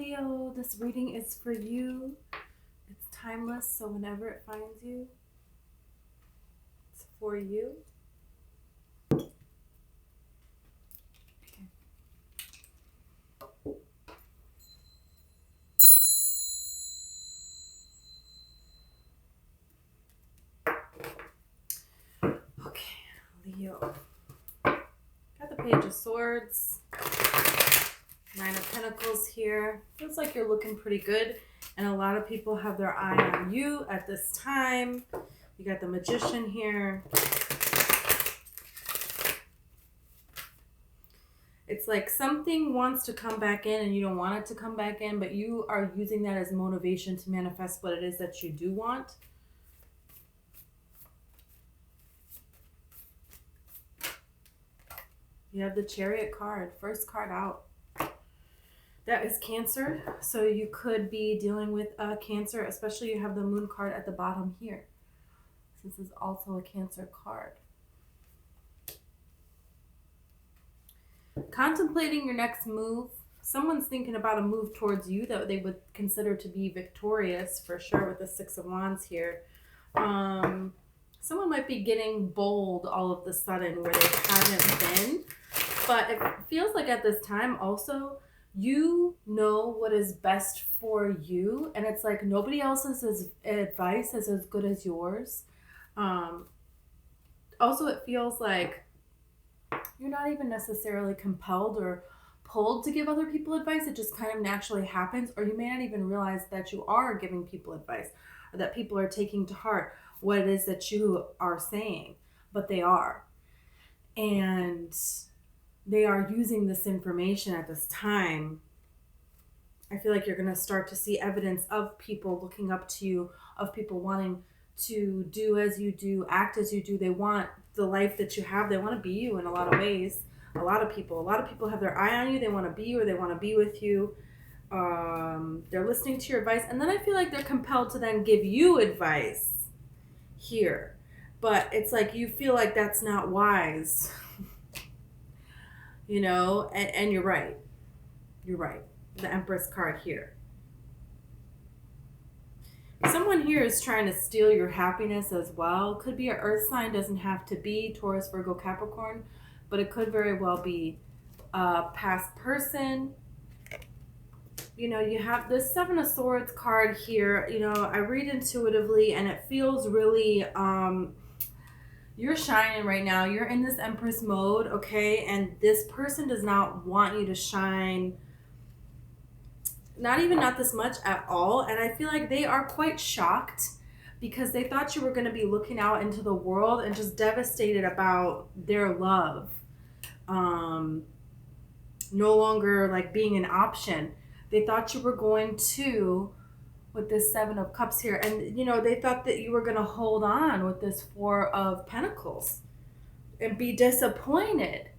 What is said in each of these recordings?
Leo, this reading is for you. It's timeless, so whenever it finds you, it's for you. Okay, Leo. Got the Page of Swords, Nine of Pentacles here. Feels like you're looking pretty good, and a lot of people have their eye on you at this time. You got the Magician here. It's like something wants to come back in and you don't want it to come back in, but you are using that as motivation to manifest what it is that you do want. You have the Chariot card, first card out. That is Cancer, so you could be dealing with Cancer, especially you have the Moon card at the bottom here. This is also a Cancer card. Contemplating your next move. Someone's thinking about a move towards you that they would consider to be victorious for sure with the Six of Wands here. Someone might be getting bold all of the sudden where they haven't been. But it feels like at this time also, you know what is best for you. And it's like nobody else's advice is as good as yours. Also, it feels like you're not even necessarily compelled or pulled to give other people advice. It just kind of naturally happens, or you may not even realize that you are giving people advice or that people are taking to heart what it is that you are saying, but they are. And they are using this information at this time. I feel like you're going to start to see evidence of people looking up to you, of people wanting to do as you do, act as you do. They want the life that you have. They want to be you in a lot of ways. A lot of people have their eye on you. They want to be you, or they want to be with you. They're listening to your advice. And then I feel like they're compelled to then give you advice here. But it's like you feel like that's not wise. You know, and you're right. You're right. The Empress card here. Someone here is trying to steal your happiness as well. Could be an earth sign, doesn't have to be Taurus, Virgo, Capricorn, but it could very well be a past person. You know, you have the Seven of Swords card here. You know, I read intuitively and it feels really, you're shining right now. You're in this Empress mode, okay? And this person does not want you to shine. Not this much at all. And I feel like they are quite shocked because they thought you were going to be looking out into the world and just devastated about their love. No longer like being an option. They thought you were going to, with this Seven of Cups here, and you know, they thought that you were going to hold on with this Four of Pentacles and be disappointed.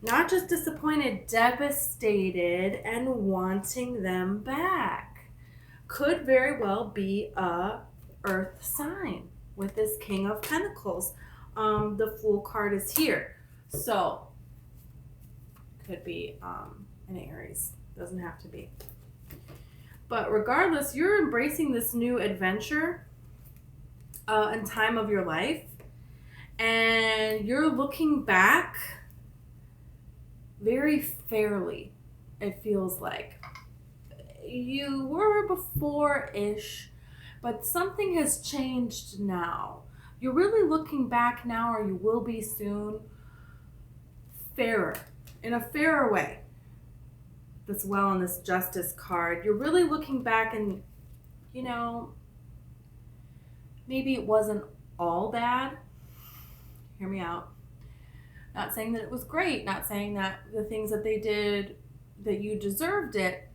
Not just disappointed, devastated and wanting them back. Could very well be a earth sign with this King of Pentacles. The Fool card is here. So, could be an Aries. Doesn't have to be. But regardless, you're embracing this new adventure and time of your life. And you're looking back very fairly, it feels like. You were before-ish, but something has changed now. You're really looking back now, or you will be soon, fairer, in a fairer way. This Well on this Justice card. You're really looking back and, you know, maybe it wasn't all bad. Hear me out. Not saying that it was great, not saying that the things that they did, that you deserved it,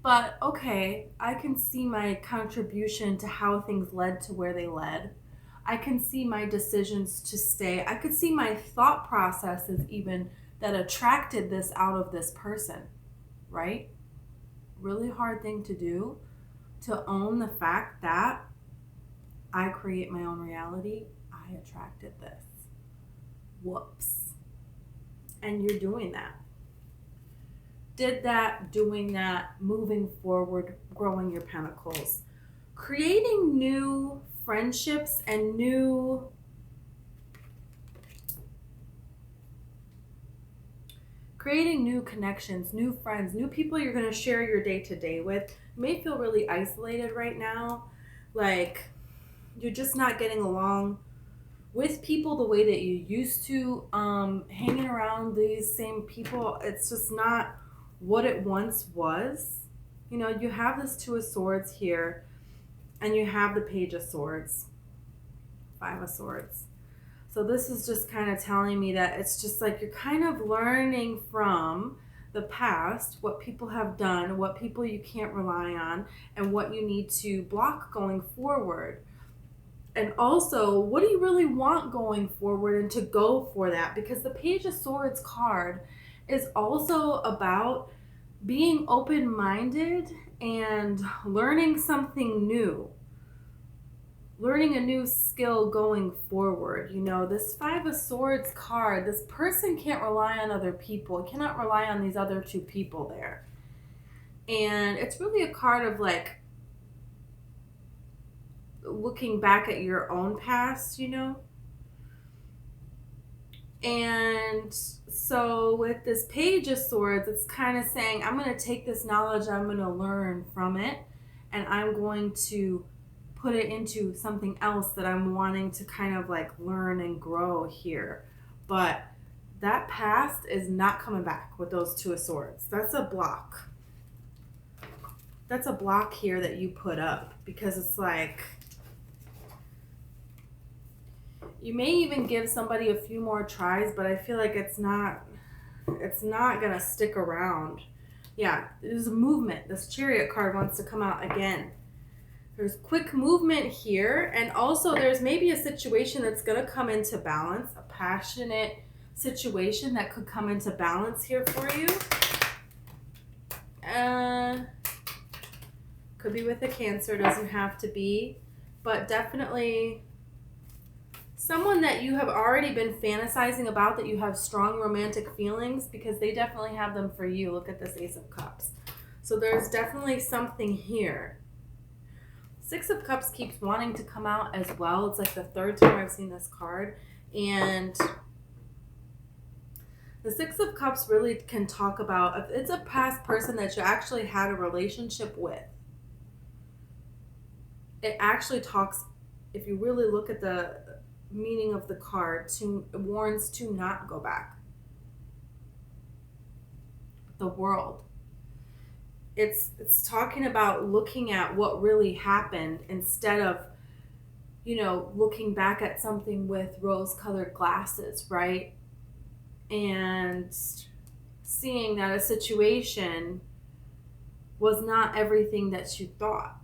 but okay, I can see my contribution to how things led to where they led. I can see my decisions to stay. I could see my thought processes even that attracted this out of this person, right? Really hard thing to do, to own the fact that I create my own reality. I attracted this. Whoops. And you're doing that. did that, doing that, moving forward, growing your pentacles, creating new friendships and creating new connections, new friends, new people you're going to share your day to day with. You may feel really isolated right now, like you're just not getting along with people the way that you used to. Hanging around these same people, it's just not what it once was. You know, you have this Two of Swords here, and you have the Page of Swords, Five of Swords. So this is just kind of telling me that it's just like you're kind of learning from the past, what people have done, what people you can't rely on, and what you need to block going forward. And also, what do you really want going forward, and to go for that? Because the Page of Swords card is also about being open-minded and learning something new. Learning a new skill going forward. You know, this Five of Swords card, this person can't rely on other people. Cannot rely on these other two people there. And it's really a card of like looking back at your own past, you know. And so with this Page of Swords, it's kind of saying, I'm going to take this knowledge, I'm going to learn from it, and I'm going to put it into something else that I'm wanting to kind of like learn and grow here. But that past is not coming back with those Two of Swords. That's a block. That's a block here that you put up, because it's like you may even give somebody a few more tries, but I feel like it's not gonna stick around. Yeah, there's a movement. This Chariot card wants to come out again. There's quick movement here, and also there's maybe a situation that's going to come into balance, a passionate situation that could come into balance here for you. Could be with a Cancer, doesn't have to be, but definitely someone that you have already been fantasizing about, that you have strong romantic feelings, because they definitely have them for you. Look at this Ace of Cups. So there's definitely something here. Six of Cups keeps wanting to come out as well. It's like the third time I've seen this card. And the Six of Cups really can talk about, if it's a past person that you actually had a relationship with, it actually talks, if you really look at the meaning of the card, it warns to not go back. The World. It's talking about looking at what really happened instead of, you know, looking back at something with rose-colored glasses, right? And seeing that a situation was not everything that you thought.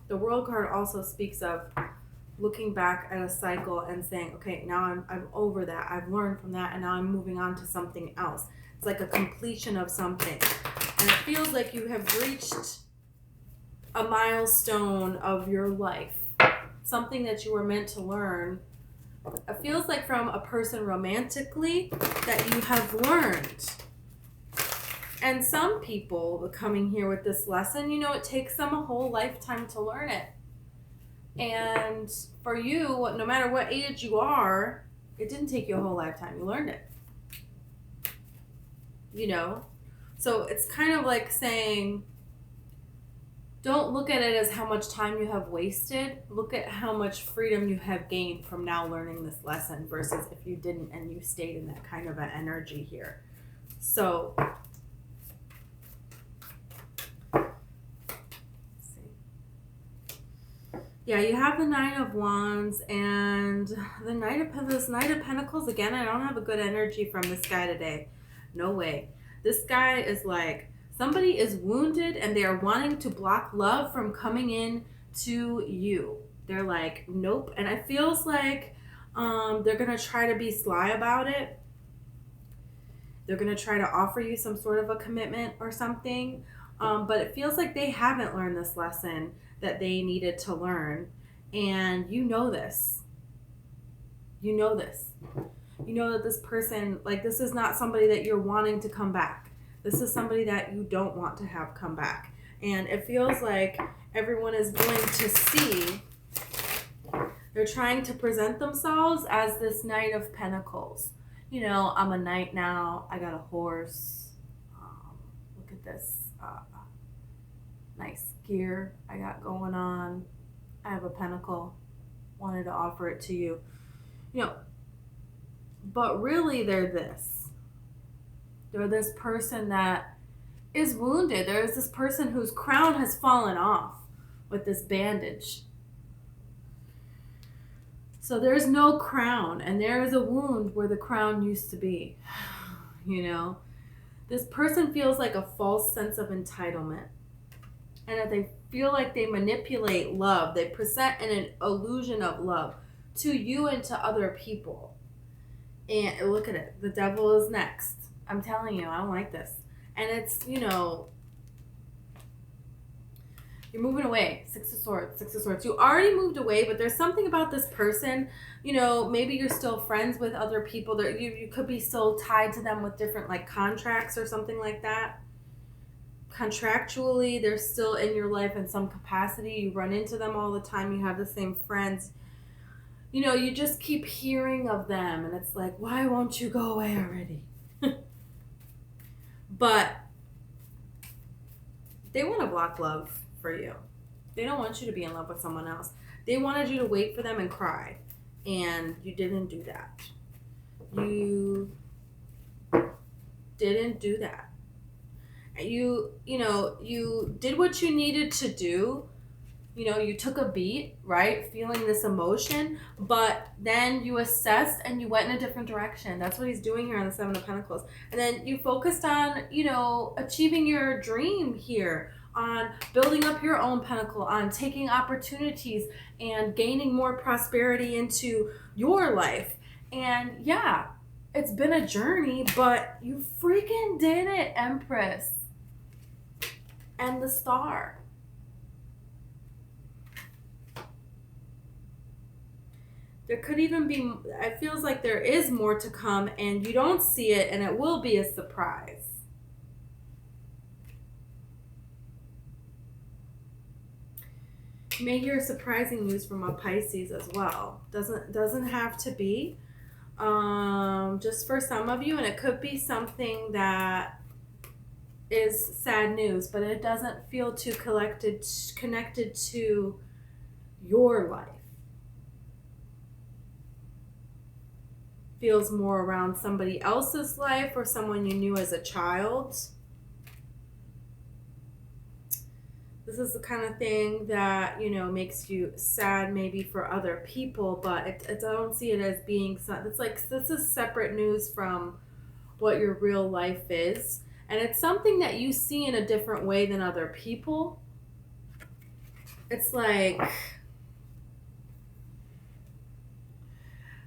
The World card also speaks of looking back at a cycle and saying, okay, now I'm over that. I've learned from that, and now I'm moving on to something else. It's like a completion of something. And it feels like you have reached a milestone of your life, something that you were meant to learn. It feels like from a person romantically that you have learned. And some people coming here with this lesson, you know, it takes them a whole lifetime to learn it. And for you, no matter what age you are, it didn't take you a whole lifetime. You learned it. You know? So it's kind of like saying, don't look at it as how much time you have wasted. Look at how much freedom you have gained from now learning this lesson versus if you didn't and you stayed in that kind of an energy here. So, yeah, you have the Nine of Wands and the Knight of Pentacles. Again, I don't have a good energy from this guy today. No way. This guy is like, somebody is wounded and they are wanting to block love from coming in to you. They're like, nope. And it feels like they're going to try to be sly about it. They're going to try to offer you some sort of a commitment or something. But it feels like they haven't learned this lesson that they needed to learn. And you know this. You know this. You know that this person, like, this is not somebody that you're wanting to come back. This is somebody that you don't want to have come back. And it feels like everyone is going to see, they're trying to present themselves as this Knight of Pentacles. You know, I'm a knight now. I got a horse. Look at this nice gear I got going on. I have a pentacle. Wanted to offer it to you. You know, but really they're this. They're this person that is wounded. There's this person whose crown has fallen off with this bandage. So there's no crown, and there is a wound where the crown used to be. You know, this person feels like a false sense of entitlement, and that they feel like they manipulate love. They present an illusion of love to you and to other people. And look at it. The devil is next. I'm telling you, I don't like this. And it's, you know, you're moving away. Six of Swords, Six of Swords. You already moved away, but there's something about this person. You know, maybe you're still friends with other people. You could be still tied to them with different, like, contracts or something like that. Contractually, they're still in your life in some capacity. You run into them all the time. You have the same friends. You know, you just keep hearing of them, and it's like, why won't you go away already? But they want to block love for you. They don't want you to be in love with someone else. They wanted you to wait for them and cry, and you didn't do that. You didn't do that. You know, you did what you needed to do. You know, you took a beat, right? Feeling this emotion, but then you assessed and you went in a different direction. That's what he's doing here on the Seven of Pentacles. And then you focused on, you know, achieving your dream here, on building up your own pentacle, on taking opportunities and gaining more prosperity into your life. And yeah, it's been a journey, but you freaking did it, Empress. And the Star. There could even be, it feels like there is more to come and you don't see it, and it will be a surprise. You may hear surprising news from a Pisces as well. Doesn't have to be. Just for some of you, and it could be something that is sad news, but it doesn't feel too connected to your life. Feels more around somebody else's life or someone you knew as a child. This is the kind of thing that, you know, makes you sad maybe for other people, but I don't see it as being, it's like, this is separate news from what your real life is. And it's something that you see in a different way than other people. It's like,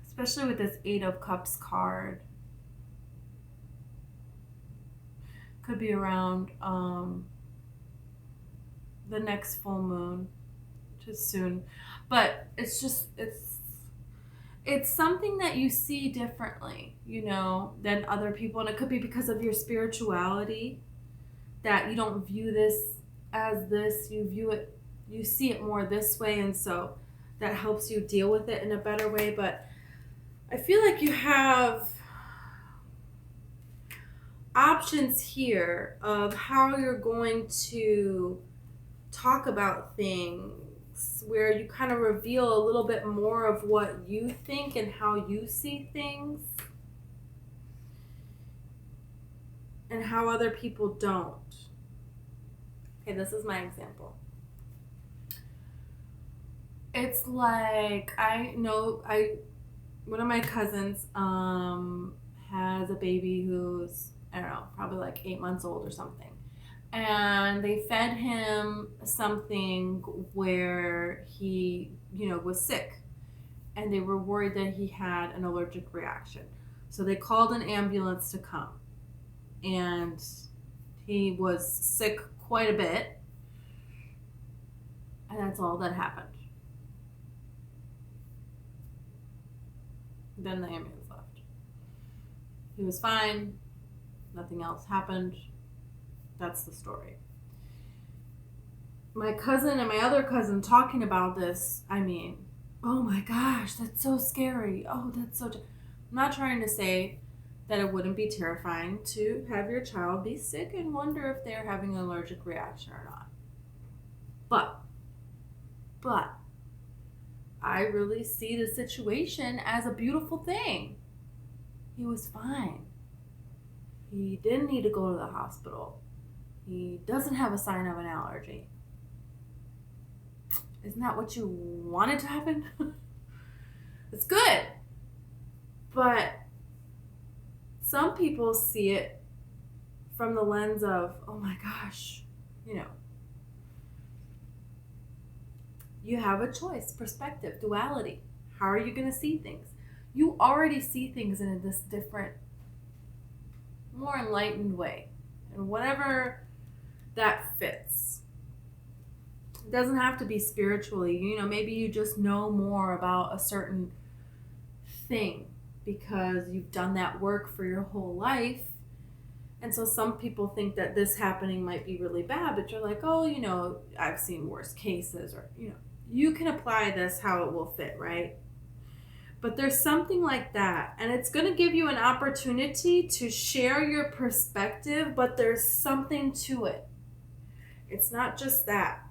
especially with this Eight of Cups card, could be around the next full moon, which is soon. But it's just, it's something that you see differently, you know, than other people. And it could be because of your spirituality, that you don't view this as this, you see it more this way. And so that helps you deal with it in a better way. But I feel like you have options here of how you're going to talk about things, where you kind of reveal a little bit more of what you think and how you see things and how other people don't. Okay, this is my example. It's like, one of my cousins has a baby who's, I don't know, probably like 8 months old or something. And they fed him something where he, you know, was sick. And they were worried that he had an allergic reaction. So they called an ambulance to come. And he was sick quite a bit. And that's all that happened. Then the ambulance left. He was fine. Nothing else happened. That's the story. My cousin and my other cousin talking about this, I mean, oh my gosh, that's so scary. Oh, that's so... I'm not trying to say that it wouldn't be terrifying to have your child be sick and wonder if they're having an allergic reaction or not. But, I really see the situation as a beautiful thing. He was fine. He didn't need to go to the hospital. He doesn't have a sign of an allergy. Isn't that what you wanted to happen? It's good. But some people see it from the lens of, oh my gosh, you have a choice, perspective, duality. How are you going to see things? You already see things in this different, more enlightened way. And whatever that fits. It doesn't have to be spiritually. Maybe you just know more about a certain thing because you've done that work for your whole life. And so some people think that this happening might be really bad, but you're like, oh, I've seen worse cases, or, you can apply this how it will fit, right? But there's something like that, and it's going to give you an opportunity to share your perspective, but there's something to it. It's not just that.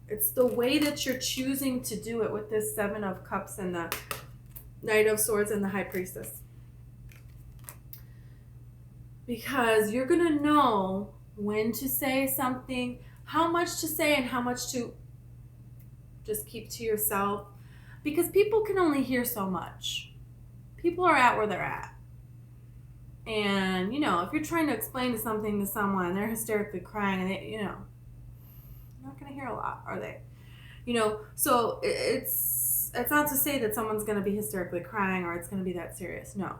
It's the way that you're choosing to do it with this Seven of Cups and the Knight of Swords and the High Priestess. Because you're going to know when to say something, how much to say, and how much to just keep to yourself. Because people can only hear so much. People are at where they're at. And, if you're trying to explain something to someone, they're hysterically crying, and they, you're not going to hear a lot, are they? So it's not to say that someone's going to be hysterically crying or it's going to be that serious. No.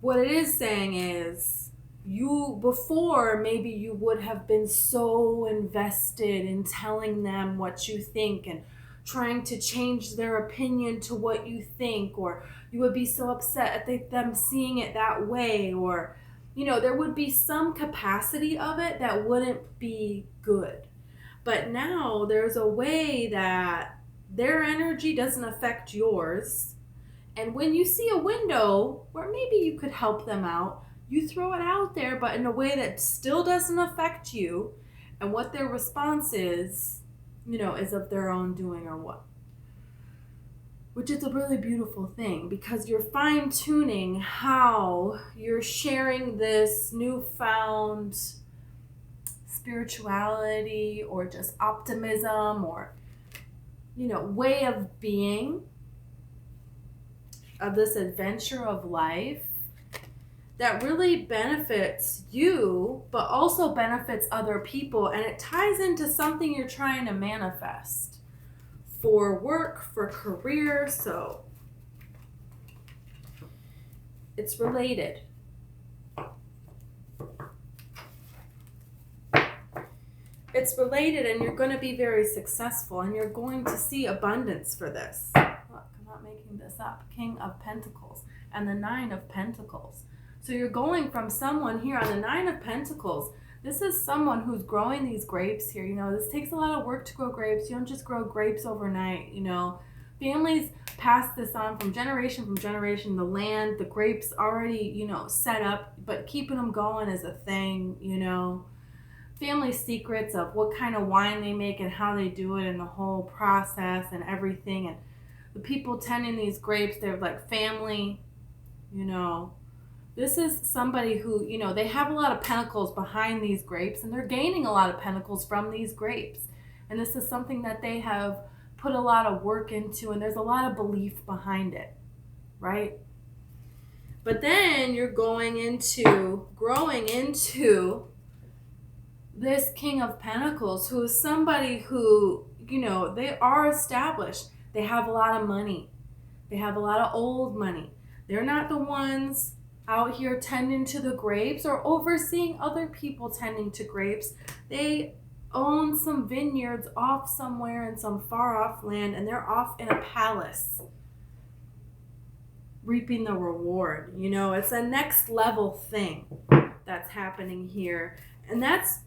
What it is saying is, before maybe you would have been so invested in telling them what you think and trying to change their opinion to what you think, or you would be so upset at them seeing it that way, or, there would be some capacity of it that wouldn't be good. But now there's a way that their energy doesn't affect yours. And when you see a window where maybe you could help them out, you throw it out there, but in a way that still doesn't affect you. And what their response is, is of their own doing or what. Which is a really beautiful thing, because you're fine-tuning how you're sharing this newfound spirituality or just optimism or, way of being, of this adventure of life that really benefits you, but also benefits other people. And it ties into something you're trying to manifest for work, for career. So it's related. It's related, and you're going to be very successful, and you're going to see abundance for this. Look, I'm not making this up. King of Pentacles and the Nine of Pentacles. So you're going from someone here on the Nine of Pentacles. This is someone who's growing these grapes here. This takes a lot of work to grow grapes. You don't just grow grapes overnight. Families pass this on from generation. The land, the grapes already, set up, but keeping them going is a thing, Family secrets of what kind of wine they make and how they do it and the whole process and everything. And the people tending these grapes, they're like family, This is somebody who, they have a lot of pentacles behind these grapes, and they're gaining a lot of pentacles from these grapes. And this is something that they have put a lot of work into, and there's a lot of belief behind it, right? But then you're growing into this King of Pentacles, who is somebody who, they are established. They have a lot of money. They have a lot of old money. They're not the ones out here tending to the grapes or overseeing other people tending to grapes. They own some vineyards off somewhere in some far off land, and they're off in a palace. reaping the reward. You know, it's a next level thing that's happening here. And that's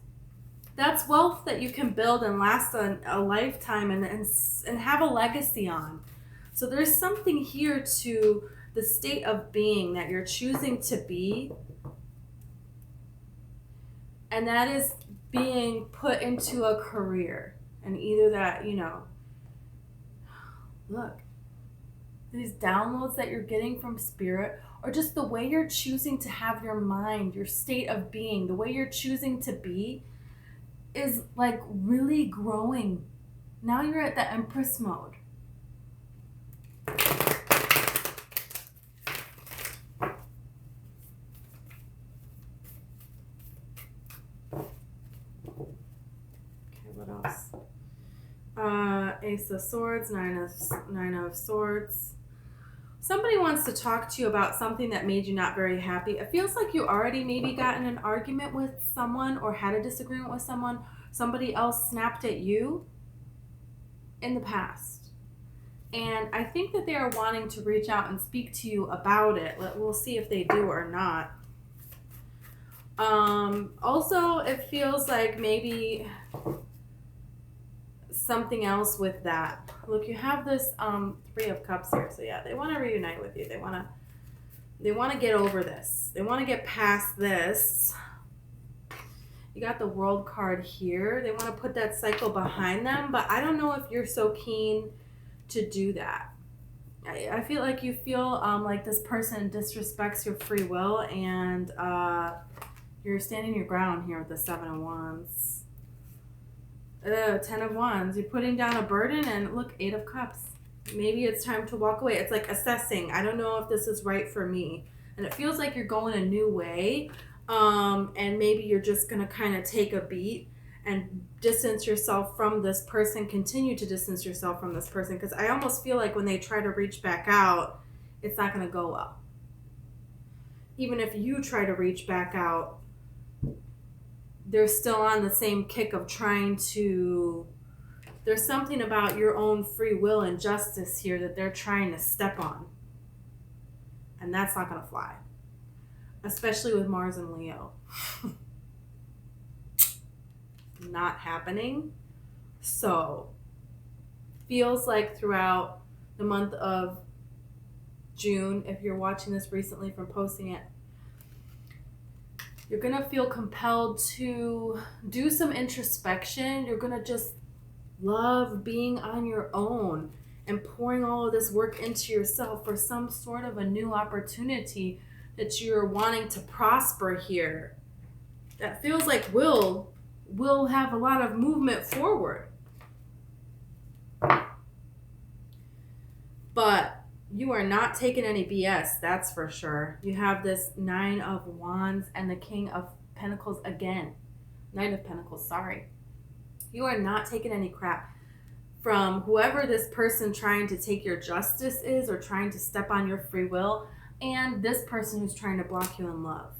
wealth that you can build and last a lifetime and have a legacy on. So there's something here to the state of being that you're choosing to be, and that is being put into a career. And either that, you know, look, these downloads that you're getting from spirit, or just the way you're choosing to have your mind, your state of being, the way you're choosing to be is like really growing. Now you're at the Empress mode. What else? Ace of Swords, Nine of Swords. Somebody wants to talk to you about something that made you not very happy. It feels like you already maybe got in an argument with someone or had a disagreement with someone. Somebody else snapped at you in the past. And I think that they are wanting to reach out and speak to you about it. We'll see if they do or not. Also, it feels like maybe something else with that. Look, you have this Three of Cups here. So yeah, they want to reunite with you. They want to get over this. They want to get past this. You got the World card here. They want to put that cycle behind them, but I don't know if you're so keen to do that. I feel like you feel like this person disrespects your free will, and you're standing your ground here with the Seven of Wands. 10 of Wands. You're putting down a burden, and look, 8 of Cups. Maybe it's time to walk away. It's like assessing. I don't know if this is right for me. And it feels like you're going a new way. And maybe you're just going to kind of take a beat and distance yourself from this person. Continue to distance yourself from this person. Because I almost feel like when they try to reach back out, it's not going to go well. Even if you try to reach back out, they're still on the same kick of trying to, there's something about your own free will and justice here that they're trying to step on. And that's not going to fly. Especially with Mars and Leo. Not happening. So, feels like throughout the month of June, if you're watching this recently from posting it, you're going to feel compelled to do some introspection. You're going to just love being on your own and pouring all of this work into yourself for some sort of a new opportunity that you're wanting to prosper here. That feels like will have a lot of movement forward. But you are not taking any BS, that's for sure. You have this 9 of Wands and the King of Pentacles again. 9 of Pentacles, sorry. You are not taking any crap from whoever this person trying to take your justice is, or trying to step on your free will, and this person who's trying to block you in love.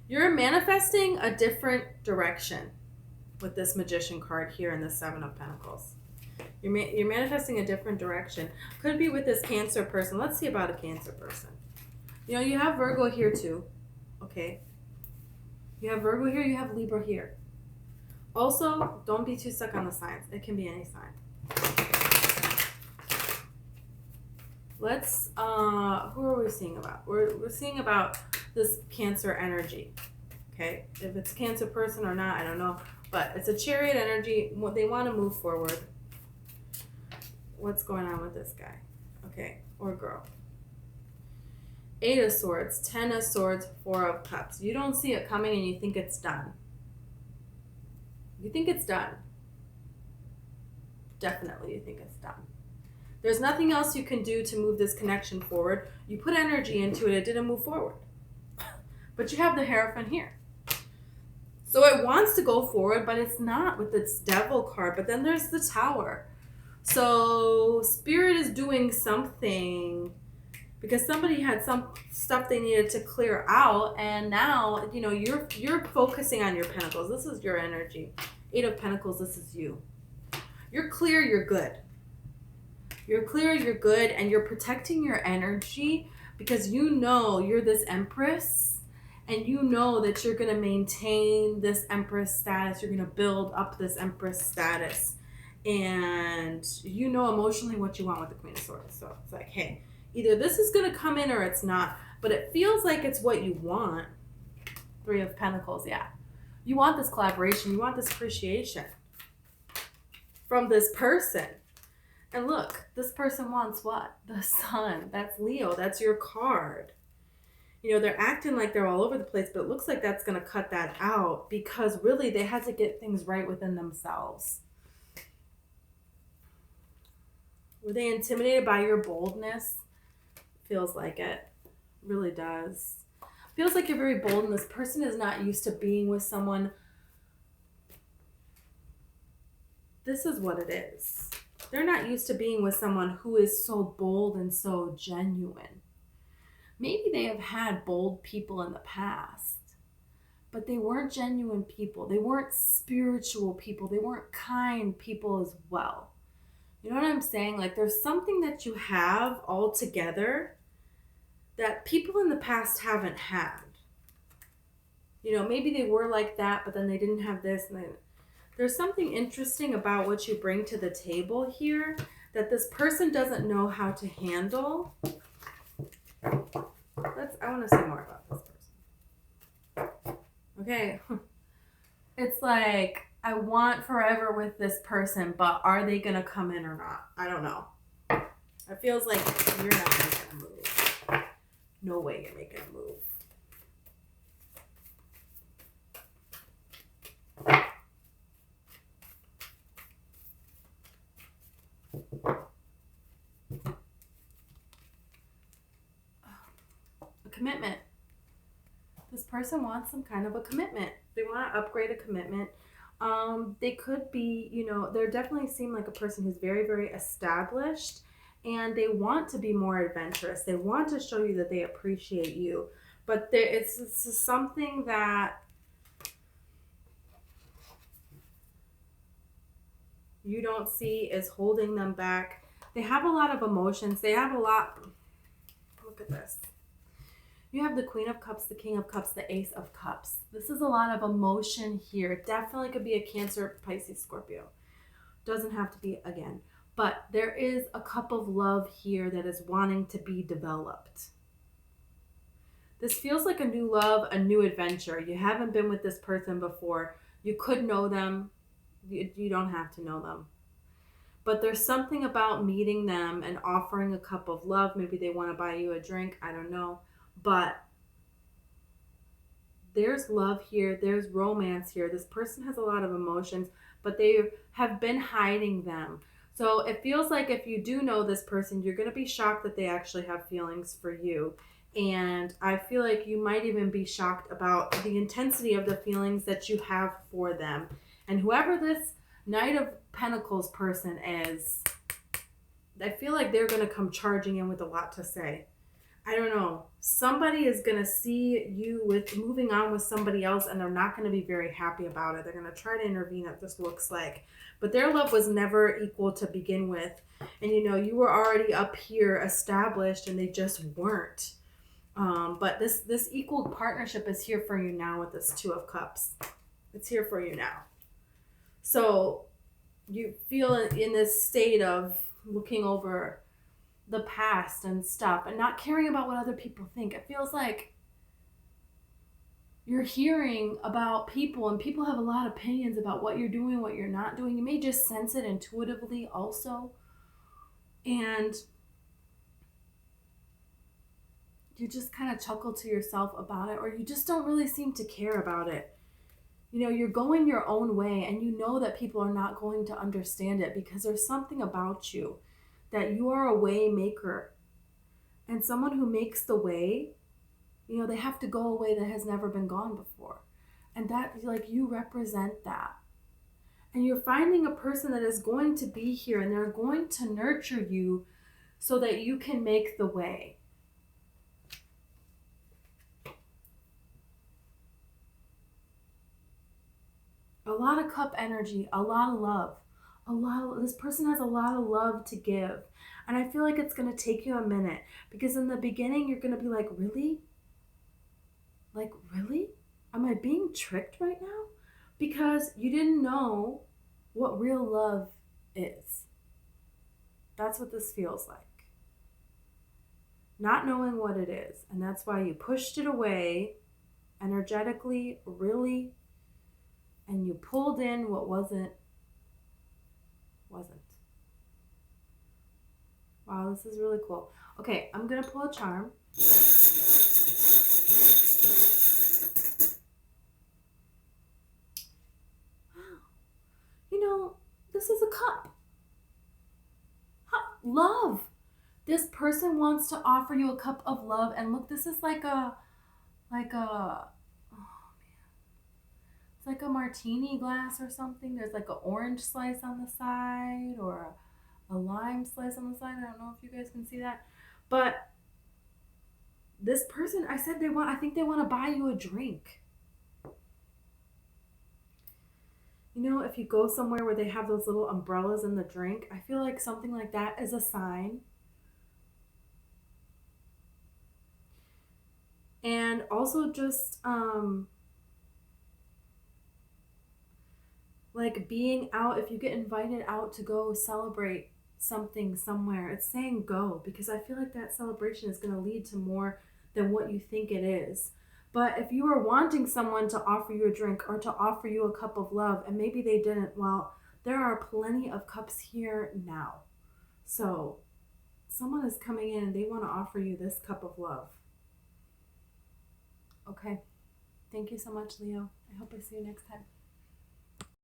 You're manifesting a different direction with this Magician card here in the 7 of Pentacles. You're manifesting a different direction. Could be with this Cancer person. Let's see about a Cancer person. You know, you have Virgo here too. Okay. You have Virgo here. You have Libra here. Also, don't be too stuck on the signs. It can be any sign. Let's, who are we seeing about? We're seeing about this Cancer energy. Okay. If it's a Cancer person or not, I don't know. But it's a Chariot energy. They want to move forward. What's going on with this guy? Okay, or girl. 8 of Swords, 10 of Swords, 4 of Cups. You don't see it coming and you think it's done. You think it's done. Definitely you think it's done. There's nothing else you can do to move this connection forward. You put energy into it, it didn't move forward. But you have the Hierophant here. So it wants to go forward, but it's not with its Devil card. But then there's the Tower. So Spirit is doing something because somebody had some stuff they needed to clear out, and now, you know, you're focusing on your Pentacles. This is your energy. 8 of Pentacles, this is you. You're clear, you're good. You're clear, you're good, and you're protecting your energy because you know you're this Empress and you know that you're going to maintain this Empress status. You're going to build up this Empress status. And you know emotionally what you want with the Queen of Swords. So it's like, hey, either this is going to come in or it's not. But it feels like it's what you want. Three of Pentacles, yeah. You want this collaboration. You want this appreciation from this person. And look, this person wants what? The Sun. That's Leo. That's your card. You know, they're acting like they're all over the place, but it looks like that's going to cut that out because really they had to get things right within themselves. Were they intimidated by your boldness? Feels like it. Really does. Feels like you're very bold and this person is not used to being with someone. This is what it is. They're not used to being with someone who is so bold and so genuine. Maybe they have had bold people in the past, but they weren't genuine people. They weren't spiritual people. They weren't kind people as well. You know what I'm saying? Like there's something that you have all together that people in the past haven't had. You know, maybe they were like that, but then they didn't have this. And there's something interesting about what you bring to the table here that this person doesn't know how to handle. I want to say more about this person. Okay. It's like, I want forever with this person, but are they going to come in or not? I don't know. It feels like you're not making a move. No way you're making a move. A commitment. This person wants some kind of a commitment. They want to upgrade a commitment. They could be, you know, they definitely seem like a person who's very, very established and they want to be more adventurous. They want to show you that they appreciate you. But it's something that you don't see is holding them back. They have a lot of emotions. They have a lot. Look at this. You have the Queen of Cups, the King of Cups, the Ace of Cups. This is a lot of emotion here. Definitely could be a Cancer, Pisces, Scorpio. Doesn't have to be again. But there is a cup of love here that is wanting to be developed. This feels like a new love, a new adventure. You haven't been with this person before. You could know them. You don't have to know them. But there's something about meeting them and offering a cup of love. Maybe they want to buy you a drink. I don't know. But there's love here. There's romance here. This person has a lot of emotions, but they have been hiding them. So it feels like if you do know this person, you're going to be shocked that they actually have feelings for you. And I feel like you might even be shocked about the intensity of the feelings that you have for them. And whoever this Knight of Pentacles person is, I feel like they're going to come charging in with a lot to say. I don't know. Somebody is going to see you with moving on with somebody else and they're not going to be very happy about it. They're going to try to intervene, it just looks like. But their love was never equal to begin with. And you know, you were already up here established and they just weren't. But this equal partnership is here for you now with this Two of Cups. It's here for you now. So you feel in this state of looking over the past and stuff and not caring about what other people think. It feels like you're hearing about people and people have a lot of opinions about what you're doing, what you're not doing. You may just sense it intuitively also. And you just kind of chuckle to yourself about it, or you just don't really seem to care about it. You know, you're going your own way and you know that people are not going to understand it because there's something about you that you are a way maker. And someone who makes the way, you know, they have to go a way that has never been gone before. And that, like, you represent that. And you're finding a person that is going to be here and they're going to nurture you so that you can make the way. A lot of cup energy, a lot of love, this person has a lot of love to give. And I feel like it's going to take you a minute because in the beginning, you're going to be like, really? Like, really? Am I being tricked right now? Because you didn't know what real love is. That's what this feels like. Not knowing what it is. And that's why you pushed it away energetically, really, and you pulled in what wasn't. Wow, this is really cool. Okay, I'm going to pull a charm. You know, this is a cup. Love. This person wants to offer you a cup of love. And look, this is like a, oh man, it's like a martini glass or something. There's like an orange slice on the side or a lime slice on the side. I don't know if you guys can see that. But this person, I think they want to buy you a drink. You know, if you go somewhere where they have those little umbrellas in the drink, I feel like something like that is a sign. And also just like being out, if you get invited out to go celebrate something somewhere, it's saying go, because I feel like that celebration is going to lead to more than what you think it is. But if you are wanting someone to offer you a drink or to offer you a cup of love and maybe they didn't, well, there are plenty of cups here now. So someone is coming in and they want to offer you this cup of love. Okay. Thank you so much, Leo. I hope I see you next time.